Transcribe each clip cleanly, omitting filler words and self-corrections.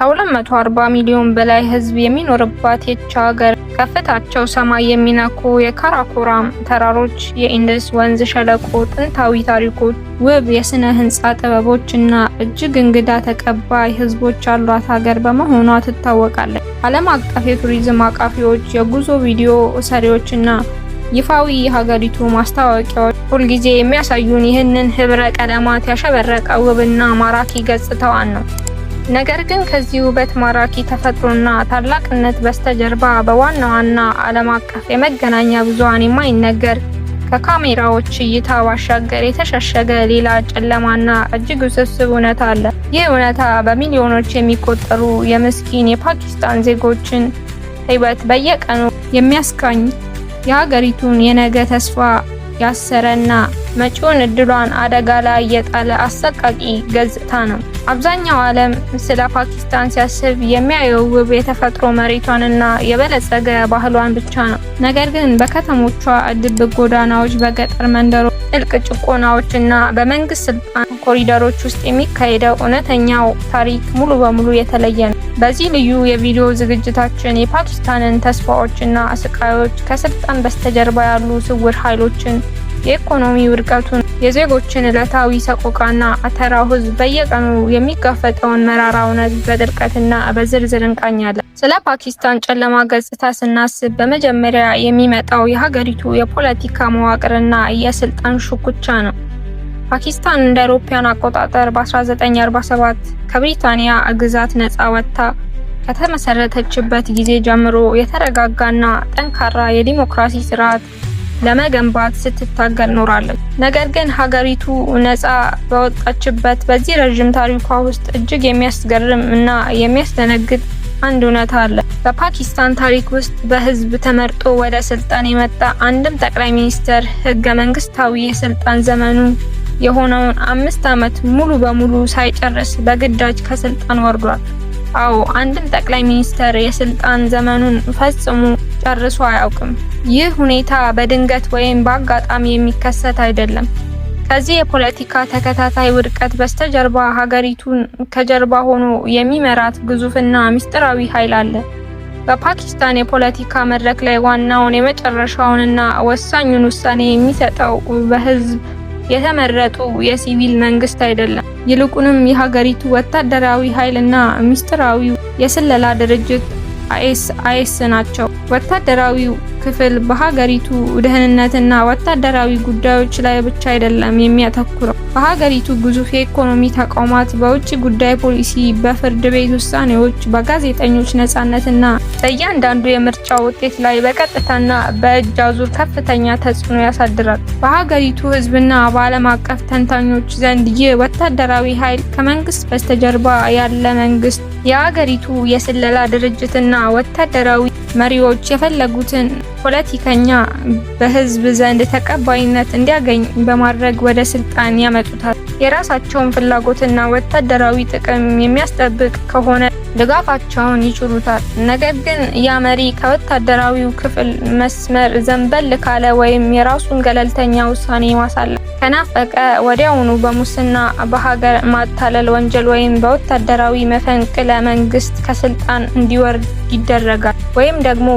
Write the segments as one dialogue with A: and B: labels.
A: ከ240 ሚሊዮን በላይ ህዝብ የሚኖርባት ይህች ሀገር ከፍታቸው ሰማይ የሚነኩ የካራኮራም ተራሮች፣ የኢንደስ ወንዝ ሸለቆ፣ ጥንታዊ ታሪኮች፣ ውብ የስነ ህንጻ ጥበቦች እና እጅግ እንግዳ ተቀባይ ህዝቦች ያሏት ሀገር በመሆኗ ትታወቃለች። ዓለም አቀፍ የቱሪዝም አቃፊዎች፣ የጉዞ ቪዲዮ ሰሪዎችና ይፋዊ የሀገሪቱ ማስታወቂያዎች ሁልጊዜ የሚያሳዩን ይህንን ህብረ ቀለማት ያሸበረቀ ውብና ማራኪ ገጽታዋን ነው። ነገር ግን ከዚህ ውበት፣ ማራኪ ተፈጥሮና ታላቅነት በስተጀርባ በዋና ዋና ዓለም አቀፍ የመገናኛ ብዙሃን የማይነገር ከካሜራዎች እይታ ባሻገር የተሸሸገ ሌላ ጨለማና እጅግ ውስብስብ እውነታ አለ። ይህ እውነታ በሚሊዮኖች የሚቆጠሩ የምስኪን የፓኪስታን ዜጎችን ህይወት በየቀኑ የሚያስቃኝ፣ የሀገሪቱን የነገ ተስፋ ያሰረና መጪውን እድሏን አደጋ ላይ የጣለ አሰቃቂ ገጽታ ነው። አብዛኛው ዓለም ስለ ፓኪስታን ሲያስብ የሚያየው ውብ የተፈጥሮ መሬቷንና የበለጸገ ባህሏን ብቻ ነው። ነገር ግን በከተሞቿ ድብቅ ጎዳናዎች፣ በገጠር መንደሮች ጥልቅ ጭቆናዎችና በመንግስት ስልጣን ኮሪደሮች ውስጥ የሚካሄደው እውነተኛው ታሪክ ሙሉ በሙሉ የተለየ ነው። በዚህ ልዩ የቪዲዮ ዝግጅታችን የፓኪስታንን ተስፋዎችና ስቃዮች፣ ከስልጣን በስተጀርባ ያሉ ስውር ኃይሎችን፣ የኢኮኖሚ ውድቀቱን፣ የዜጎችን ዕለታዊ ሰቆቃና ተራው ህዝብ በየቀኑ የሚጋፈጠውን መራራ እውነት በጥልቀትና በዝርዝር እንቃኛለን። ስለ ፓኪስታን ጨለማ ገጽታ ስናስብ በመጀመሪያ የሚመጣው የሀገሪቱ የፖለቲካ መዋቅርና የስልጣን ሽኩቻ ነው። ፓኪስታን እንደ አውሮፓውያን አቆጣጠር በ1947 ከብሪታንያ ግዛት ነፃ ወጥታ ከተመሰረተችበት ጊዜ ጀምሮ የተረጋጋና ጠንካራ የዲሞክራሲ ስርዓት ለመገንባት ስትታገል ኖራለች። ነገር ግን ሀገሪቱ ነፃ በወጣችበት በዚህ ረጅም ታሪኳ ውስጥ እጅግ የሚያስገርም እና የሚያስደነግጥ አንድ እውነታ አለ። በፓኪስታን ታሪክ ውስጥ በህዝብ ተመርጦ ወደ ስልጣን የመጣ አንድም ጠቅላይ ሚኒስትር ህገ መንግስታዊ የስልጣን ዘመኑ የሆነውን 5 ዓመት ሙሉ በሙሉ ሳይጨርስ በግዳጅ ከስልጣን ወርዷል። አዎ፣ አንድም ጠቅላይ ሚኒስትር የስልጣን ዘመኑን ፈጽሞ ጨርሶ አያውቅም። ይህ ሁኔታ በድንገት ወይም በአጋጣሚ የሚከሰት አይደለም። ከዚህ የፖለቲካ ተከታታይ ውድቀት በስተጀርባ ሀገሪቱን ከጀርባ ሆኖ የሚመራት ግዙፍና ምስጢራዊ ኃይል አለ። በፓኪስታን የፖለቲካ መድረክ ላይ ዋናውን የመጨረሻውንና ወሳኙን ውሳኔ የሚሰጠው በህዝብ የተመረጡ የሲቪል መንግስት አይደለም። ይልቁንም የሀገሪቱ ወታደራዊ ኃይልና ምስጢራዊው የስለላ ድርጅት አይኤስ ናቸው። ወታደራዊው ክፍል በሀገሪቱ ደህንነትና ወታደራዊ ጉዳዮች ላይ ብቻ አይደለም የሚያተኩረው። በሀገሪቱ ግዙፍ የኢኮኖሚ ተቋማት፣ በውጭ ጉዳይ ፖሊሲ፣ በፍርድ ቤት ውሳኔዎች፣ በጋዜጠኞች ነጻነትና በእያንዳንዱ የምርጫ ውጤት ላይ በቀጥታና በእጅ አዙር ከፍተኛ ተጽዕኖ ያሳድራል። በሀገሪቱ ህዝብና በዓለም አቀፍ ተንታኞች ዘንድ ይህ ወታደራዊ ኃይል ከመንግስት በስተጀርባ ያለ መንግስት፣ የሀገሪቱ የስለላ ድርጅትና ወታደራዊ መሪዎች የፈለጉትን ፖለቲከኛ በህዝብ ዘንድ ተቀባይነት እንዲያገኝ በማድረግ ወደ ስልጣን ያመጡታል። የራሳቸውን ፍላጎትና ወታደራዊ ጥቅም የሚያስጠብቅ ከሆነ ድጋፋቸውን ይችሩታል። ነገር ግን ያ መሪ ከወታደራዊው ክፍል መስመር ዘንበል ካለ ወይም የራሱን ገለልተኛ ውሳኔ ማሳለፍ ከናፈቀ ወዲያውኑ በሙስና፣ በሀገር ማታለል ወንጀል ወይም በወታደራዊ መፈንቅለ መንግስት ከስልጣን እንዲወርድ ይደረጋል ወይም ደግሞ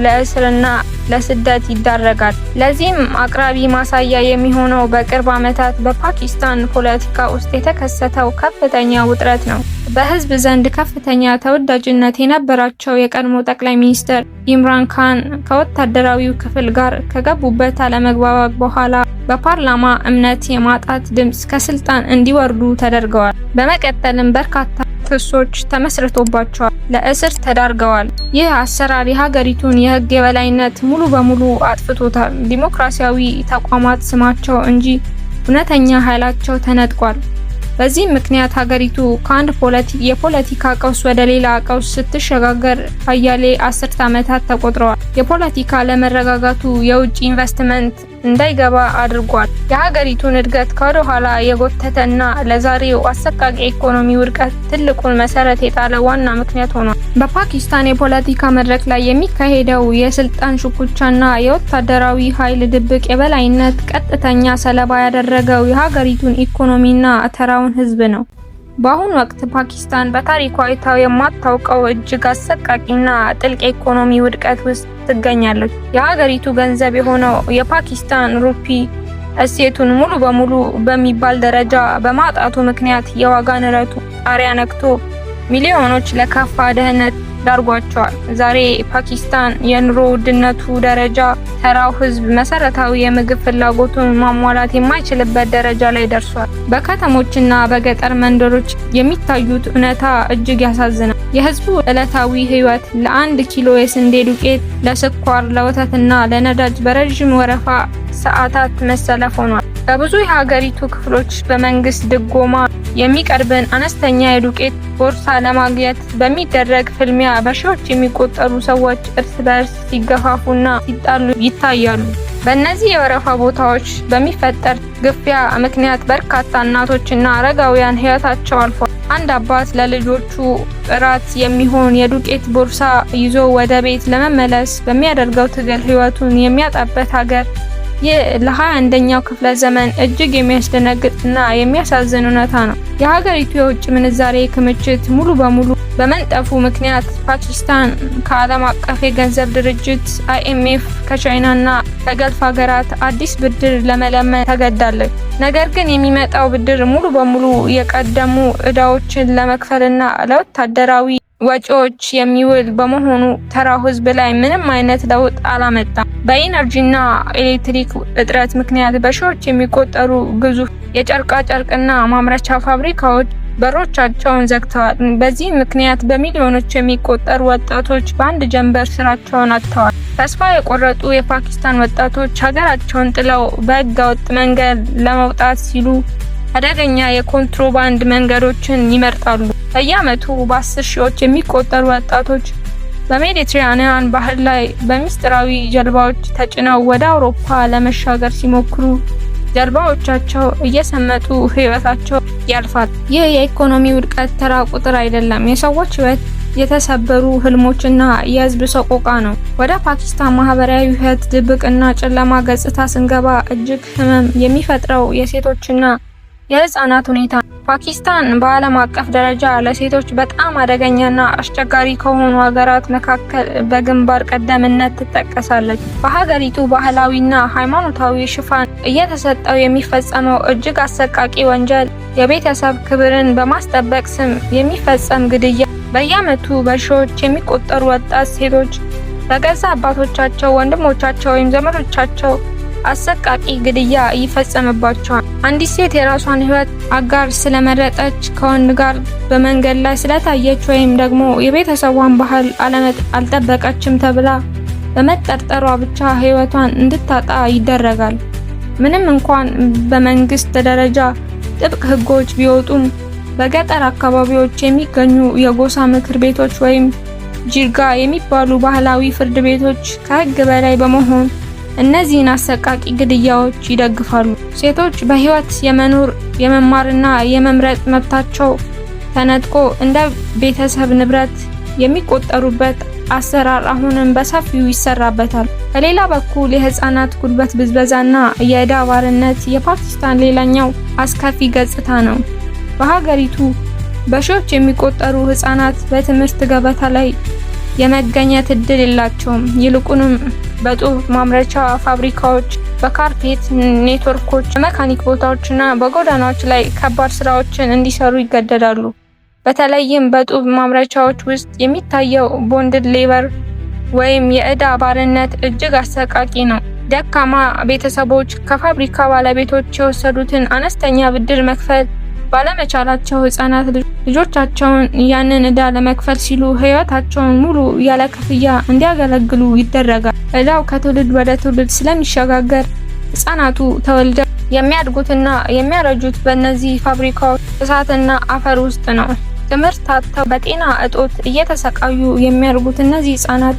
A: ለእስርና ለስደት ይዳረጋል። ለዚህም አቅራቢ ማሳያ የሚሆነው በቅርብ ዓመታት በፓኪስታን ፖለቲካ ውስጥ የተከሰተው ከፍተኛ ውጥረት ነው። በህዝብ ዘንድ ከፍተኛ ተወዳጅነት የነበራቸው የቀድሞ ጠቅላይ ሚኒስትር ኢምራን ካን ከወታደራዊው ክፍል ጋር ከገቡበት አለመግባባት በኋላ በፓርላማ እምነት የማጣት ድምጽ ከስልጣን እንዲወርዱ ተደርገዋል። በመቀጠልም በርካታ ክሶች ተመስርቶባቸዋል፣ ለእስር ተዳርገዋል። ይህ አሰራር የሀገሪቱን የህግ የበላይነት ሙሉ በሙሉ አጥፍቶታል። ዲሞክራሲያዊ ተቋማት ስማቸው እንጂ እውነተኛ ኃይላቸው ተነጥቋል። በዚህ ምክንያት ሀገሪቱ ከአንድ የፖለቲካ ቀውስ ወደ ሌላ ቀውስ ስትሸጋገር አያሌ አስርት ዓመታት ተቆጥረዋል። የፖለቲካ አለመረጋጋቱ የውጭ ኢንቨስትመንት እንዳይገባ አድርጓል። የሀገሪቱን እድገት ከወደ ኋላ የጎተተና ለዛሬው አሰቃቂ ኢኮኖሚ ውድቀት ትልቁን መሰረት የጣለ ዋና ምክንያት ሆኗል። በፓኪስታን የፖለቲካ መድረክ ላይ የሚካሄደው የስልጣን ሽኩቻና የወታደራዊ ኃይል ድብቅ የበላይነት ቀጥተኛ ሰለባ ያደረገው የሀገሪቱን ኢኮኖሚና ተራውን ህዝብ ነው። በአሁኑ ወቅት ፓኪስታን በታሪኳ አይታው የማታውቀው እጅግ አሰቃቂና ጥልቅ የኢኮኖሚ ውድቀት ውስጥ ትገኛለች። የሀገሪቱ ገንዘብ የሆነው የፓኪስታን ሩፒ እሴቱን ሙሉ በሙሉ በሚባል ደረጃ በማጣቱ ምክንያት የዋጋ ንረቱ ጣሪያ ነክቶ ሚሊዮኖች ለከፋ ድህነት ዳርጓቸዋል። ዛሬ ፓኪስታን የኑሮ ውድነቱ ደረጃ ተራው ሕዝብ መሰረታዊ የምግብ ፍላጎቱን ማሟላት የማይችልበት ደረጃ ላይ ደርሷል። በከተሞችና በገጠር መንደሮች የሚታዩት እውነታ እጅግ ያሳዝናል። የሕዝቡ ዕለታዊ ሕይወት ለ1 ኪሎ የስንዴ ዱቄት፣ ለስኳር፣ ለወተትና ለነዳጅ በረዥም ወረፋ ሰዓታት መሰለፍ ሆኗል። በብዙ የሀገሪቱ ክፍሎች በመንግስት ድጎማ የሚቀርብን አነስተኛ የዱቄት ቦርሳ ለማግኘት በሚደረግ ፍልሚያ በሺዎች የሚቆጠሩ ሰዎች እርስ በርስ ሲገፋፉና ሲጣሉ ይታያሉ። በእነዚህ የወረፋ ቦታዎች በሚፈጠር ግፊያ ምክንያት በርካታ እናቶችና አረጋውያን ሕይወታቸው አልፏል። አንድ አባት ለልጆቹ እራት የሚሆን የዱቄት ቦርሳ ይዞ ወደ ቤት ለመመለስ በሚያደርገው ትግል ሕይወቱን የሚያጣበት ሀገር ይህ ለ21ኛው ክፍለ ዘመን እጅግ የሚያስደነግጥና የሚያሳዝን እውነታ ነው። የሀገሪቱ የውጭ ምንዛሬ ክምችት ሙሉ በሙሉ በመንጠፉ ምክንያት ፓኪስታን ከዓለም አቀፍ የገንዘብ ድርጅት IMF ከቻይናና ከገልፍ ሀገራት አዲስ ብድር ለመለመን ተገዳለች። ነገር ግን የሚመጣው ብድር ሙሉ በሙሉ የቀደሙ ዕዳዎችን ለመክፈልና ለወታደራዊ ወጪዎች የሚውል በመሆኑ ተራው ሕዝብ ላይ ምንም አይነት ለውጥ አላመጣም። በኢነርጂና ኤሌክትሪክ እጥረት ምክንያት በሺዎች የሚቆጠሩ ግዙፍ የጨርቃ ጨርቅና ማምረቻ ፋብሪካዎች በሮቻቸውን ዘግተዋል። በዚህ ምክንያት በሚሊዮኖች የሚቆጠሩ ወጣቶች በአንድ ጀንበር ስራቸውን አጥተዋል። ተስፋ የቆረጡ የፓኪስታን ወጣቶች ሀገራቸውን ጥለው በህገወጥ መንገድ ለመውጣት ሲሉ አደገኛ የኮንትሮባንድ መንገዶችን ይመርጣሉ። በየዓመቱ በ10 ሺዎች የሚቆጠሩ ወጣቶች በሜዲትራኒያን ባህር ላይ በሚስጥራዊ ጀልባዎች ተጭነው ወደ አውሮፓ ለመሻገር ሲሞክሩ ጀልባዎቻቸው እየሰመጡ ህይወታቸው ያልፋል። ይህ የኢኮኖሚ ውድቀት ተራ ቁጥር አይደለም፣ የሰዎች ህይወት፣ የተሰበሩ ህልሞችና የህዝብ ሰቆቃ ነው። ወደ ፓኪስታን ማህበራዊ ህይወት ድብቅና ጨለማ ገጽታ ስንገባ እጅግ ህመም የሚፈጥረው የሴቶችና የህፃናት ሁኔታ። ፓኪስታን በዓለም አቀፍ ደረጃ ለሴቶች በጣም አደገኛና አስቸጋሪ ከሆኑ ሀገራት መካከል በግንባር ቀደምትነት ትጠቀሳለች። በሀገሪቱ ባህላዊና ሃይማኖታዊ ሽፋን እየተሰጠው የሚፈጸመው እጅግ አሰቃቂ ወንጀል የቤተሰብ ክብርን በማስጠበቅ ስም የሚፈጸም ግድያ። በየዓመቱ በሺዎች የሚቆጠሩ ወጣት ሴቶች በገዛ አባቶቻቸው፣ ወንድሞቻቸው ወይም ዘመዶቻቸው አሰቃቂ ግድያ ይፈጸምባቸዋል። አንዲት ሴት የራሷን ህይወት አጋር ስለመረጠች፣ ከወንድ ጋር በመንገድ ላይ ስለታየች ወይም ደግሞ የቤተሰቧን ባህል አልጠበቀችም ተብላ በመጠርጠሯ ብቻ ህይወቷን እንድታጣ ይደረጋል። ምንም እንኳን በመንግስት ደረጃ ጥብቅ ህጎች ቢወጡም በገጠር አካባቢዎች የሚገኙ የጎሳ ምክር ቤቶች ወይም ጂርጋ የሚባሉ ባህላዊ ፍርድ ቤቶች ከህግ በላይ በመሆን እነዚህን አሰቃቂ ግድያዎች ይደግፋሉ። ሴቶች በህይወት የመኖር የመማርና የመምረጥ መብታቸው ተነጥቆ እንደ ቤተሰብ ንብረት የሚቆጠሩበት አሰራር አሁንም በሰፊው ይሰራበታል። በሌላ በኩል የህፃናት ጉልበት ብዝበዛና የዕዳ ባርነት የፓኪስታን ሌላኛው አስከፊ ገጽታ ነው። በሀገሪቱ በሺዎች የሚቆጠሩ ህፃናት በትምህርት ገበታ ላይ የመገኘት እድል የላቸውም። ይልቁንም በጡብ ማምረቻ ፋብሪካዎች፣ በካርፔት ኔትወርኮች፣ በመካኒክ ቦታዎችና በጎዳናዎች ላይ ከባድ ስራዎችን እንዲሰሩ ይገደዳሉ። በተለይም በጡብ ማምረቻዎች ውስጥ የሚታየው ቦንድድ ሌበር ወይም የዕዳ ባርነት እጅግ አሰቃቂ ነው። ደካማ ቤተሰቦች ከፋብሪካ ባለቤቶች የወሰዱትን አነስተኛ ብድር መክፈል ባለመቻላቸው ህፃናት ልጆቻቸውን ያንን ዕዳ ለመክፈል ሲሉ ህይወታቸውን ሙሉ ያለ ክፍያ እንዲያገለግሉ ይደረጋል። ዕዳው ከትውልድ ወደ ትውልድ ስለሚሸጋገር ህፃናቱ ተወልደው የሚያድጉትና የሚያረጁት በእነዚህ ፋብሪካዎች እሳትና አፈር ውስጥ ነው። ትምህርት አጥተው በጤና እጦት እየተሰቃዩ የሚያድጉት እነዚህ ህፃናት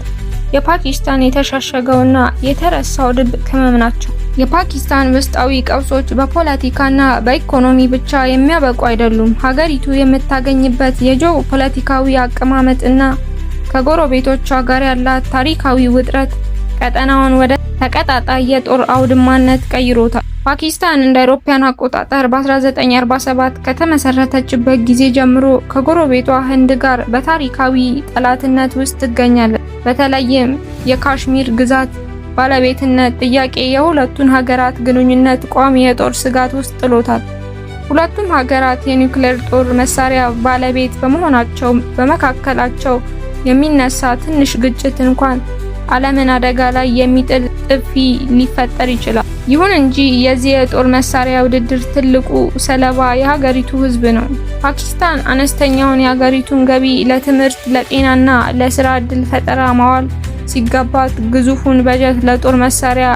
A: የፓኪስታን የተሻሸገውና የተረሳው ድብቅ ህመም ናቸው። የፓኪስታን ውስጣዊ ቀውሶች በፖለቲካና በኢኮኖሚ ብቻ የሚያበቁ አይደሉም። ሀገሪቱ የምታገኝበት የጂኦ ፖለቲካዊ አቀማመጥና ከጎረቤቶቿ ጋር ያላት ታሪካዊ ውጥረት ቀጠናውን ወደ ተቀጣጣይ የጦር አውድማነት ቀይሮታል። ፓኪስታን እንደ አውሮፓውያን አቆጣጠር በ1947 ከተመሰረተችበት ጊዜ ጀምሮ ከጎረቤቷ ህንድ ጋር በታሪካዊ ጠላትነት ውስጥ ትገኛለች። በተለይም የካሽሚር ግዛት ባለቤትነት ጥያቄ የሁለቱን ሀገራት ግንኙነት ቋሚ የጦር ስጋት ውስጥ ጥሎታል። ሁለቱም ሀገራት የኒውክሌር ጦር መሳሪያ ባለቤት በመሆናቸው በመካከላቸው የሚነሳ ትንሽ ግጭት እንኳን ዓለምን አደጋ ላይ የሚጥል ጥፊ ሊፈጠር ይችላል። ይሁን እንጂ የዚህ የጦር መሳሪያ ውድድር ትልቁ ሰለባ የሀገሪቱ ህዝብ ነው። ፓኪስታን አነስተኛውን የሀገሪቱን ገቢ ለትምህርት፣ ለጤናና ለስራ ዕድል ፈጠራ ማዋል ሲገባት ግዙፉን በጀት ለጦር መሳሪያ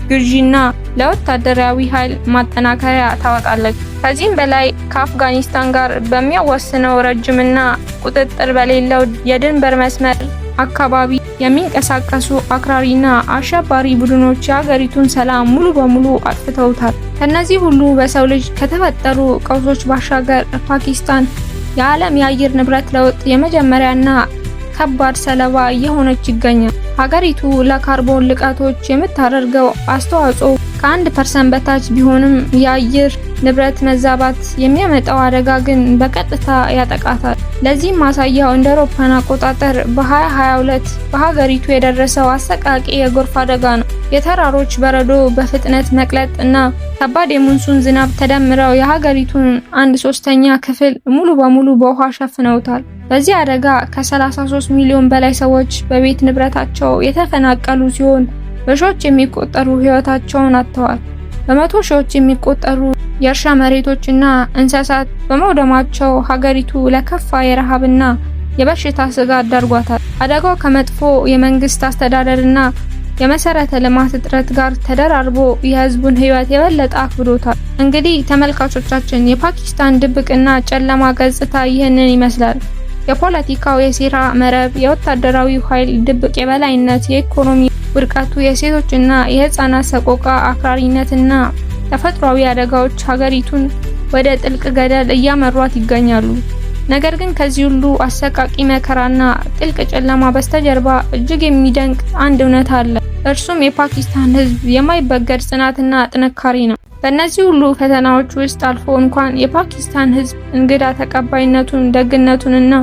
A: ግዢና ለወታደራዊ ኃይል ማጠናከሪያ ታወጣለች። ከዚህም በላይ ከአፍጋኒስታን ጋር በሚያዋስነው ረጅምና ቁጥጥር በሌለው የድንበር መስመር አካባቢ የሚንቀሳቀሱ አክራሪና አሸባሪ ቡድኖች የሀገሪቱን ሰላም ሙሉ በሙሉ አጥፍተውታል። ከነዚህ ሁሉ በሰው ልጅ ከተፈጠሩ ቀውሶች ባሻገር ፓኪስታን የዓለም የአየር ንብረት ለውጥ የመጀመሪያና ከባድ ሰለባ እየሆነች ይገኛል። ሀገሪቱ ለካርቦን ልቀቶች የምታደርገው አስተዋጽኦ ከ1% በታች ቢሆንም የአየር ንብረት መዛባት የሚያመጣው አደጋ ግን በቀጥታ ያጠቃታል። ለዚህም ማሳያው እንደ አውሮፓውያን አቆጣጠር በ2022 በሀገሪቱ የደረሰው አሰቃቂ የጎርፍ አደጋ ነው። የተራሮች በረዶ በፍጥነት መቅለጥ እና ከባድ የሞንሱን ዝናብ ተደምረው የሀገሪቱን 1/3 ክፍል ሙሉ በሙሉ በውሃ ሸፍነውታል። በዚህ አደጋ ከ33 ሚሊዮን በላይ ሰዎች በቤት ንብረታቸው የተፈናቀሉ ሲሆን በሺዎች የሚቆጠሩ ሕይወታቸውን አጥተዋል። በመቶ ሺዎች የሚቆጠሩ የእርሻ መሬቶችና እንስሳት በመውደማቸው ሀገሪቱ ለከፋ የረሃብና የበሽታ ስጋት ዳርጓታል። አደጋው ከመጥፎ የመንግስት አስተዳደርና የመሰረተ ልማት እጥረት ጋር ተደራርቦ የህዝቡን ህይወት የበለጠ አክብዶታል። እንግዲህ ተመልካቾቻችን የፓኪስታን ድብቅና ጨለማ ገጽታ ይህንን ይመስላል። የፖለቲካው የሴራ መረብ፣ የወታደራዊ ኃይል ድብቅ የበላይነት፣ የኢኮኖሚ ውድቀቱ፣ የሴቶችና የህፃናት ሰቆቃ፣ አክራሪነትና ተፈጥሯዊ አደጋዎች ሀገሪቱን ወደ ጥልቅ ገደል እያመሯት ይገኛሉ። ነገር ግን ከዚህ ሁሉ አሰቃቂ መከራና ጥልቅ ጨለማ በስተጀርባ እጅግ የሚደንቅ አንድ እውነት አለ። እርሱም የፓኪስታን ህዝብ የማይበገር ጽናትና ጥንካሬ ነው። በእነዚህ ሁሉ ፈተናዎች ውስጥ አልፎ እንኳን የፓኪስታን ህዝብ እንግዳ ተቀባይነቱን፣ ደግነቱንና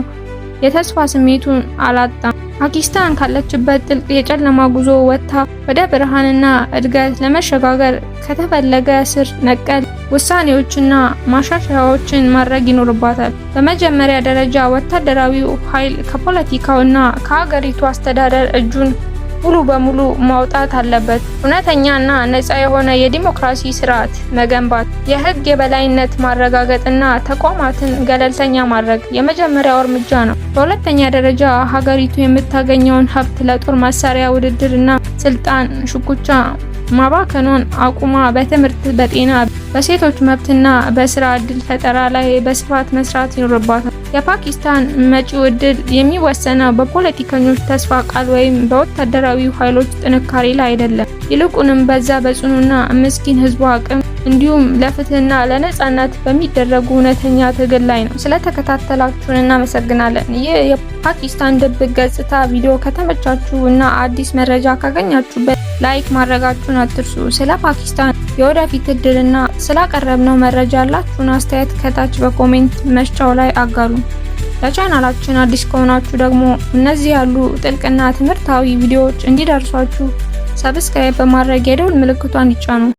A: የተስፋ ስሜቱን አላጣም። ፓኪስታን ካለችበት ጥልቅ የጨለማ ጉዞ ወጥታ ወደ ብርሃንና እድገት ለመሸጋገር ከተፈለገ ስር ነቀል ውሳኔዎችና ማሻሻያዎችን ማድረግ ይኖርባታል። በመጀመሪያ ደረጃ ወታደራዊው ኃይል ከፖለቲካውና ከሀገሪቱ አስተዳደር እጁን ሙሉ በሙሉ ማውጣት አለበት። እውነተኛና ነፃ የሆነ የዲሞክራሲ ስርዓት መገንባት፣ የህግ የበላይነት ማረጋገጥና ተቋማትን ገለልተኛ ማድረግ የመጀመሪያው እርምጃ ነው። በሁለተኛ ደረጃ ሀገሪቱ የምታገኘውን ሀብት ለጦር መሳሪያ ውድድርና ስልጣን ሽኩቻ ማባከኗን አቁማ በትምህርት፣ በጤና፣ በሴቶች መብትና በስራ ዕድል ፈጠራ ላይ በስፋት መስራት ይኖርባታል። የፓኪስታን መጪው ዕድል የሚወሰነው በፖለቲከኞች ተስፋ ቃል ወይም በወታደራዊ ኃይሎች ጥንካሬ ላይ አይደለም። ይልቁንም በዛ በጽኑና ምስኪን ህዝቡ አቅም እንዲሁም ለፍትህና ለነጻነት በሚደረጉ እውነተኛ ትግል ላይ ነው። ስለተከታተላችሁን እናመሰግናለን። ይህ የፓኪስታን ድብቅ ገጽታ ቪዲዮ ከተመቻችሁ እና አዲስ መረጃ ካገኛችሁበት ላይክ ማድረጋችሁን አትርሱ። ስለ ፓኪስታን የወደፊት እድልና ስላቀረብነው መረጃ ያላችሁን አስተያየት ከታች በኮሜንት መስጫው ላይ አጋሩ። ለቻናላችን አዲስ ከሆናችሁ ደግሞ እነዚህ ያሉ ጥልቅና ትምህርታዊ ቪዲዮዎች እንዲደርሷችሁ ሰብስክራይብ በማድረግ የደውል ምልክቷን ይጫኑ።